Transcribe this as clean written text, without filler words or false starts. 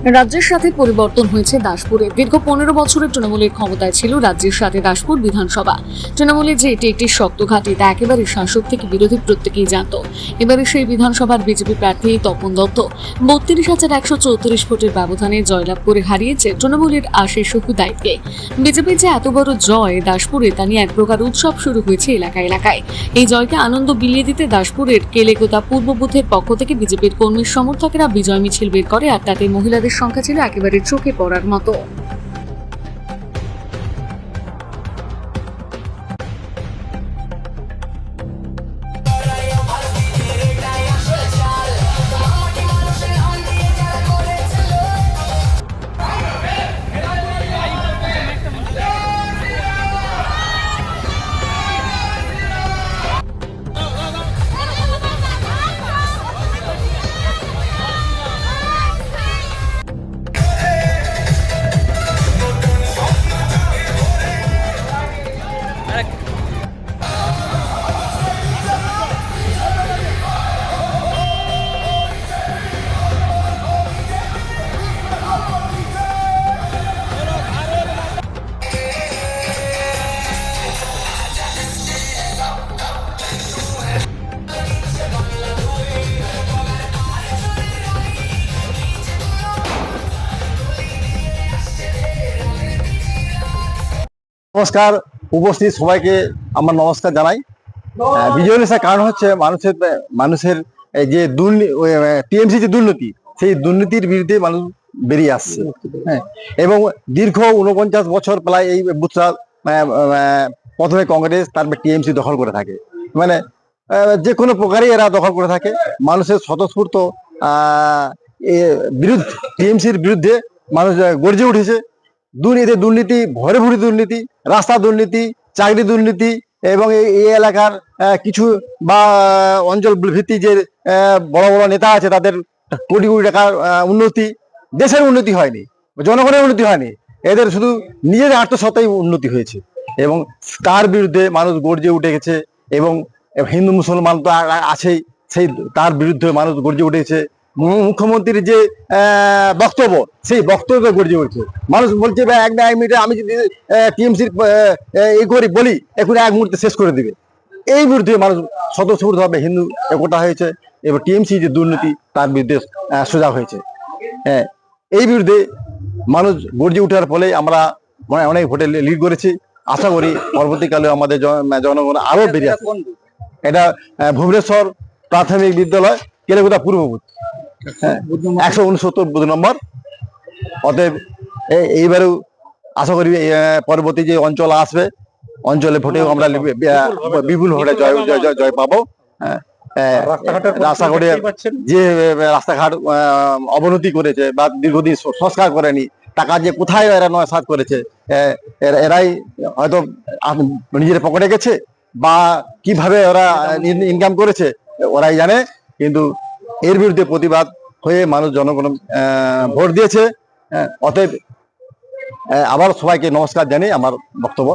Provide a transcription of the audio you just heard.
রাজ্যের সাথে পরিবর্তন হয়েছে দাসপুরে। দীর্ঘ 15 বছরের তৃণমূলের ক্ষমতায় ছিল রাজ্যের সাথে দাসপুর বিধানসভা। তৃণমূলের যে এটি একটি শক্ত ঘাঁটি তা একেবারে শাসক থেকে বিরোধী প্রত্যেকেই জানত। এবারে সেই বিধানসভার বিজেপি প্রার্থী তপন দত্ত 32,134 ভোটের ব্যবধানে জয়লাভ করে হারিয়েছে তৃণমূলের আশিস সুখুদাইকে। বিজেপির যে এত বড় জয় দাসপুরে তা নিয়ে এক প্রকার উৎসব শুরু হয়েছে এলাকায় এলাকায়। এই জয়কে আনন্দ বিলিয়ে দিতে দাসপুরের কেলেকোতা পূর্ব বুথের পক্ষ থেকে বিজেপির কর্মী সমর্থকেরা বিজয় মিছিল বের করে, আর তাতে মহিলাদের সংখ্যা ছিল একেবারে চোখে পড়ার মতো। নমস্কার, উপস্থিত সবাইকে আমার নমস্কার জানাই। বিজয় নেশার কারণ হচ্ছে মানুষের যে টিএমসি যে দুর্নীতি, সেই দুর্নীতির বিরুদ্ধে মানুষ বেরিয়ে আসছে। হ্যাঁ, এবং দীর্ঘ 49 বছর প্রায় এই বুথটা প্রথমে কংগ্রেস, তারপরে টিএমসি দখল করে থাকে। মানে যে কোনো প্রকারই এরা দখল করে থাকে। মানুষের স্বতঃস্ফূর্ত বিরুদ্ধে, টিএমসির বিরুদ্ধে মানুষ গর্জে উঠেছে। দুর্নীতি, ভরে ভরে দুর্নীতি, রাস্তা দুর্নীতি, চাকরি দুর্নীতি, এবং এই এলাকার কিছু বা অঞ্চল ভিত্তিক যে বড় বড় নেতা আছে তাদের কোটি কোটি টাকার উন্নতি, দেশের উন্নতি হয়নি, জনগণের উন্নতি হয়নি, এদের শুধু নিজেদের আত্মসত্তাই উন্নতি হয়েছে। এবং তার বিরুদ্ধে মানুষ গর্জে উঠে গেছে। এবং হিন্দু মুসলমান তো আছেই, সেই তার বিরুদ্ধে মানুষ গর্জে উঠেছে। মুখ্যমন্ত্রীর যে বক্তব্য, সেই বক্তব্য গর্জে উঠছে। মানুষ বলছে এক মিনিটে আমি যদি টিএমসির বলি এখন 1 মুহূর্তে শেষ করে দিবে। এই বিরুদ্ধে মানুষ স্বতঃস্ফূর্তভাবে হিন্দু একতা হয়েছে এবং টিএমসি যে দুর্নীতি তার বিরুদ্ধে সোজা হয়েছে। হ্যাঁ, এই বিরুদ্ধে মানুষ গর্জে উঠার ফলে আমরা অনেক ভোটে লিড করেছি। আশা করি পরবর্তীকালে আমাদের জনগণ আরো বেরিয়ে আসবে। এটা ভুবনেশ্বর প্রাথমিক বিদ্যালয়, কেলেকোতা পূর্ব বুথ, 169 বুথ নম্বর। অতএব এইবারেও আশা করি পরবর্তী যে অঞ্চল আসবে, অঞ্চলে ভোটেও আমরা বিপুল ভোটে জয় পাবো। রাস্তাঘাটে যে রাস্তাঘাট অবনতি করেছে বা দীর্ঘদিন সংস্কার করেনি, টাকা যে কোথায় এরা নয়সাত করেছে, এরাই হয়তো নিজের পকেটে গেছে বা কিভাবে ওরা ইনকাম করেছে ওরাই জানে। কিন্তু এর বিরুদ্ধে প্রতিবাদ হয়ে মানুষ জনগণ ভোট দিয়েছে। অতএব আবার সবাইকে নমস্কার জানিয়ে আমার বক্তব্য।